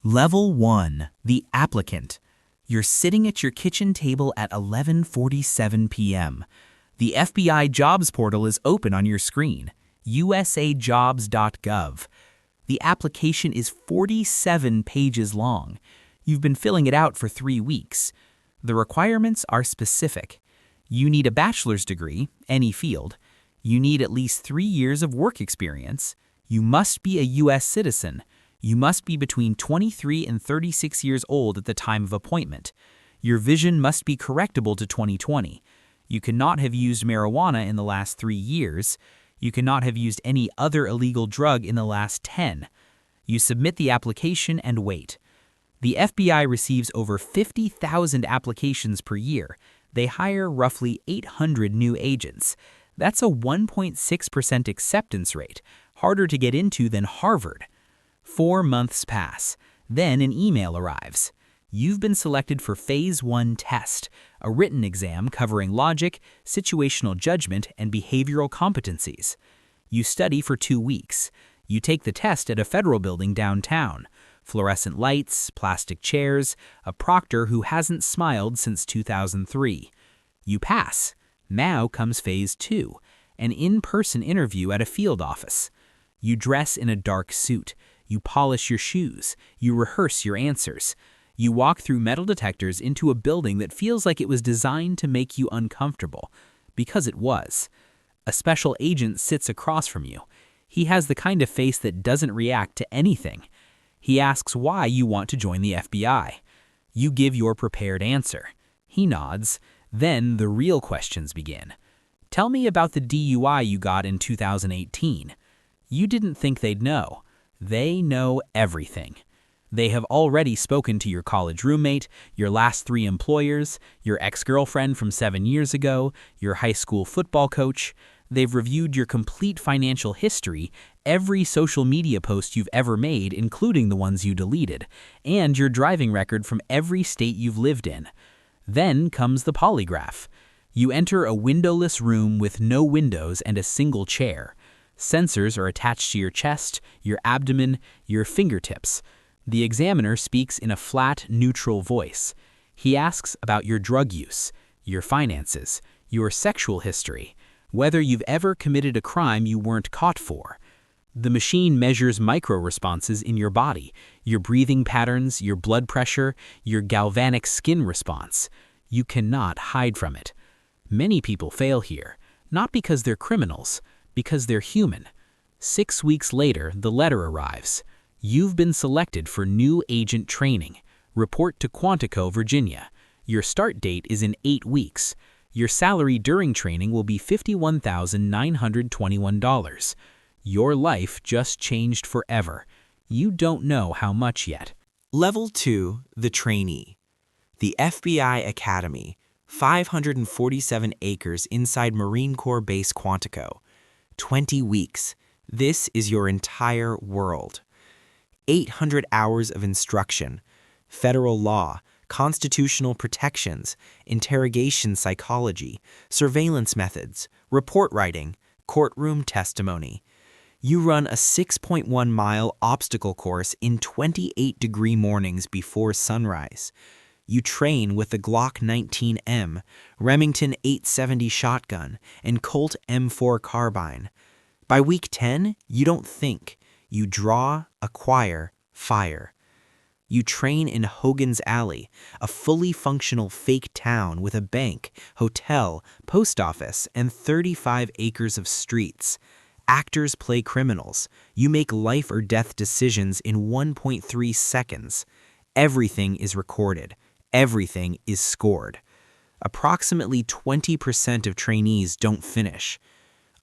Level 1. The applicant. You're sitting at your kitchen table at 11:47 p.m. The FBI jobs portal is open on your screen, usajobs.gov. The application is 47 pages long. You've been filling it out for 3 weeks. The requirements are specific. You need a bachelor's degree, any field. You need at least 3 years of work experience. You must be a U.S. citizen. You must be between 23 and 36 years old at the time of appointment. Your vision must be correctable to 20/20. You cannot have used marijuana in the last 3 years. You cannot have used any other illegal drug in the last 10. You submit the application and wait. The FBI receives over 50,000 applications per year. They hire roughly 800 new agents. That's a 1.6% acceptance rate, harder to get into than Harvard. 4 months pass. Then an email arrives. You've been selected for Phase 1 test, a written exam covering logic, situational judgment, and behavioral competencies. You study for 2 weeks. You take the test at a federal building downtown. Fluorescent lights, plastic chairs, a proctor who hasn't smiled since 2003. You pass. Now comes Phase 2, an in-person interview at a field office. You dress in a dark suit. You polish your shoes. You rehearse your answers. You walk through metal detectors into a building that feels like it was designed to make you uncomfortable, because it was. A special agent sits across from you. He has the kind of face that doesn't react to anything. He asks why you want to join the FBI. You give your prepared answer. He nods. Then the real questions begin. Tell me about the DUI you got in 2018. You didn't think they'd know. They know everything. They have already spoken to your college roommate, your last 3 employers, your ex-girlfriend from 7 years ago, your high school football coach. They've reviewed your complete financial history, every social media post you've ever made, including the ones you deleted, and your driving record from every state you've lived in. Then comes the polygraph. You enter a windowless room with no windows and a single chair. Sensors are attached to your chest, your abdomen, your fingertips. The examiner speaks in a flat, neutral voice. He asks about your drug use, your finances, your sexual history, whether you've ever committed a crime you weren't caught for. The machine measures micro-responses in your body, your breathing patterns, your blood pressure, your galvanic skin response. You cannot hide from it. Many people fail here, not because they're criminals, because they're human. 6 weeks later, the letter arrives. You've been selected for new agent training. Report to Quantico, Virginia. Your start date is in 8 weeks. Your salary during training will be $51,921. Your life just changed forever. You don't know how much yet. Level 2, the trainee. The FBI Academy, 547 acres inside Marine Corps Base Quantico. 20 weeks. This is your entire world. 800 hours of instruction, federal law, constitutional protections, interrogation psychology, surveillance methods, report writing, courtroom testimony. You run a 6.1-mile obstacle course in 28-degree mornings before sunrise. You train with the Glock 19M, Remington 870 shotgun, and Colt M4 carbine. By week 10, you don't think. You draw, acquire, fire. You train in Hogan's Alley, a fully functional fake town with a bank, hotel, post office, and 35 acres of streets. Actors play criminals. You make life or death decisions in 1.3 seconds. Everything is recorded. Everything is scored. Approximately 20% of trainees don't finish.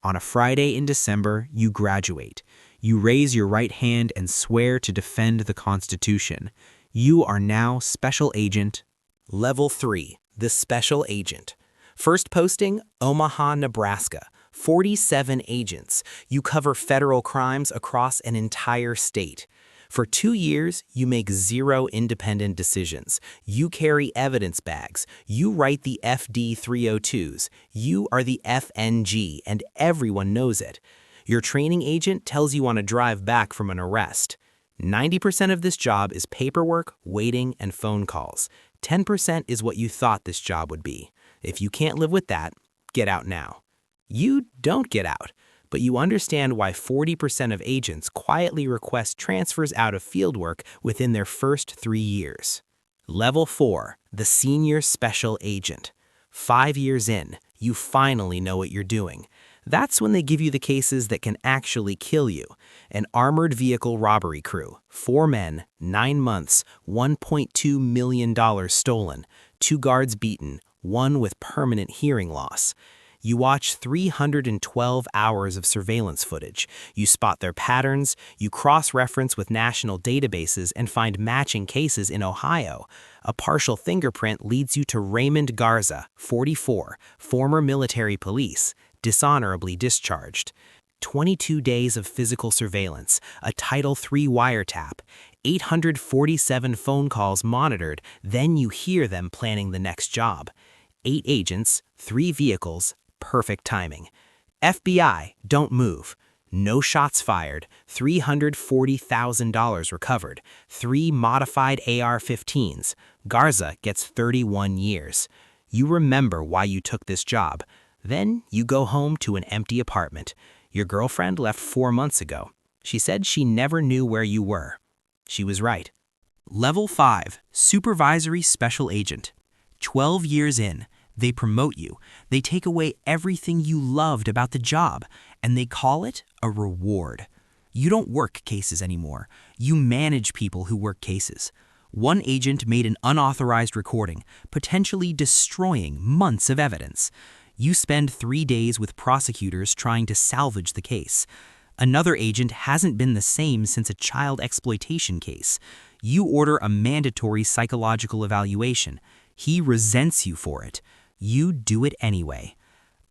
On a Friday in December, you graduate. You raise your right hand and swear to defend the Constitution. You are now Special Agent. Level 3, the Special Agent. First posting, Omaha, Nebraska. 47 agents. You cover federal crimes across an entire state. For 2 years, you make 0 independent decisions. You carry evidence bags. You write the FD 302s. You are the FNG, and everyone knows it. Your training agent tells you on a drive back from an arrest. 90% of this job is paperwork, waiting, and phone calls. 10% is what you thought this job would be. If you can't live with that, get out now. You don't get out, but you understand why 40% of agents quietly request transfers out of fieldwork within their first 3 years. Level 4, the Senior Special Agent. 5 years in, you finally know what you're doing. That's when they give you the cases that can actually kill you. An armored vehicle robbery crew, 4 men, 9 months, $1.2 million stolen, 2 guards beaten, 1 with permanent hearing loss. You watch 312 hours of surveillance footage. You spot their patterns, you cross-reference with national databases and find matching cases in Ohio. A partial fingerprint leads you to Raymond Garza, 44, former military police, dishonorably discharged. 22 days of physical surveillance, a Title III wiretap, 847 phone calls monitored, then you hear them planning the next job. 8 agents, 3 vehicles, perfect timing. FBI, don't move. No shots fired, $340,000 recovered, 3 modified AR-15s. Garza gets 31 years. You remember why you took this job. Then you go home to an empty apartment. Your girlfriend left 4 months ago. She said she never knew where you were. She was right. Level 5, Supervisory Special Agent. 12 years in, they promote you. They take away everything you loved about the job, and they call it a reward. You don't work cases anymore. You manage people who work cases. One agent made an unauthorized recording, potentially destroying months of evidence. You spend 3 days with prosecutors trying to salvage the case. Another agent hasn't been the same since a child exploitation case. You order a mandatory psychological evaluation. He resents you for it. You do it anyway.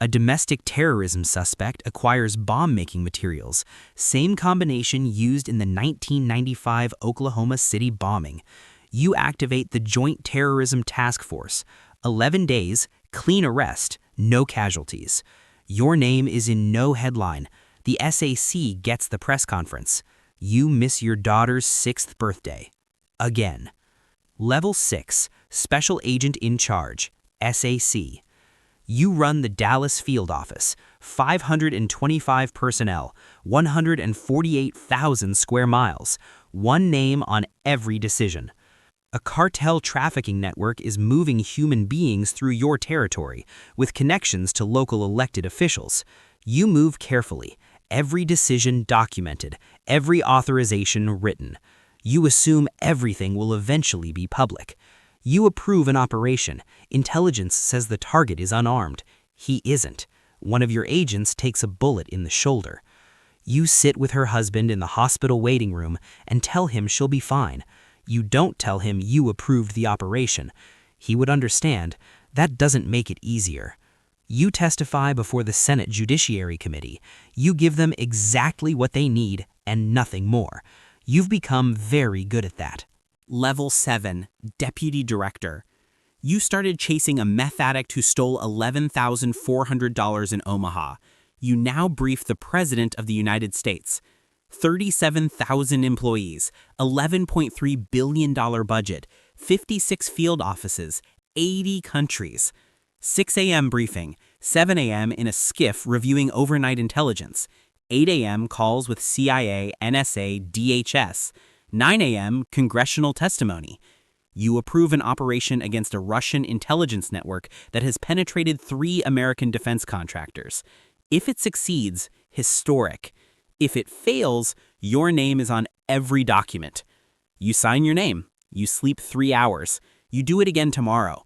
A domestic terrorism suspect acquires bomb-making materials, same combination used in the 1995 Oklahoma City bombing. You activate the Joint Terrorism Task Force. 11 days, clean arrest, no casualties. Your name is in no headline. The SAC gets the press conference. You miss your daughter's 6th birthday. Again. Level 6, Special Agent in Charge, SAC. You run the Dallas field office, 525 personnel, 148,000 square miles, one name on every decision. A cartel trafficking network is moving human beings through your territory, with connections to local elected officials. You move carefully, every decision documented, every authorization written. You assume everything will eventually be public. You approve an operation. Intelligence says the target is unarmed. He isn't. One of your agents takes a bullet in the shoulder. You sit with her husband in the hospital waiting room and tell him she'll be fine. You don't tell him you approved the operation. He would understand. That doesn't make it easier. You testify before the Senate Judiciary Committee. You give them exactly what they need and nothing more. You've become very good at that. Level 7, Deputy Director. You started chasing a meth addict who stole $11,400 in Omaha. You now brief the President of the United States. 37,000 employees, $11.3 billion budget, 56 field offices, 80 countries. 6 a.m. briefing, 7 a.m. in a skiff reviewing overnight intelligence, 8 a.m. calls with CIA, NSA, DHS, 9 a.m. congressional testimony. You approve an operation against a Russian intelligence network that has penetrated 3 American defense contractors. If it succeeds, historic. If it fails, your name is on every document. You sign your name. You sleep 3 hours. You do it again tomorrow.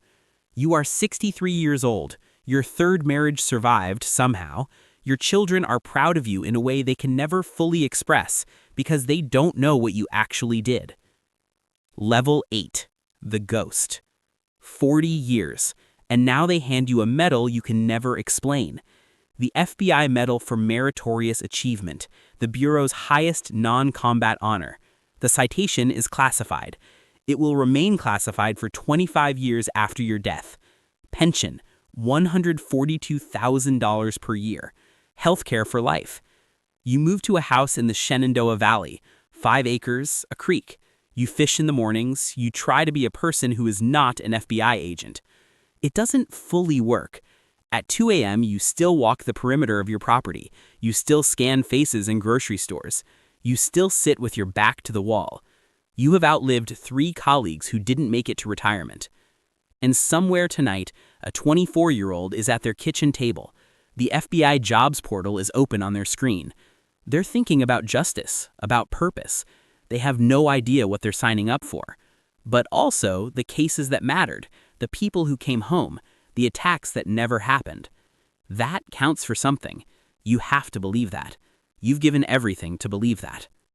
You are 63 years old. Your 3rd marriage survived somehow. Your children are proud of you in a way they can never fully express because they don't know what you actually did. Level 8, the Ghost. 40 years, and now they hand you a medal you can never explain. The FBI Medal for Meritorious Achievement, the Bureau's highest non-combat honor. The citation is classified. It will remain classified for 25 years after your death. Pension, $142,000 per year. Healthcare for life. You move to a house in the Shenandoah Valley, 5 acres, a creek. You fish in the mornings, you try to be a person who is not an FBI agent. It doesn't fully work. At 2 a.m., you still walk the perimeter of your property. You still scan faces in grocery stores. You still sit with your back to the wall. You have outlived 3 colleagues who didn't make it to retirement. And somewhere tonight, a 24-year-old is at their kitchen table. The FBI jobs portal is open on their screen. They're thinking about justice, about purpose. They have no idea what they're signing up for. But also the cases that mattered, the people who came home, the attacks that never happened. That counts for something. You have to believe that. You've given everything to believe that.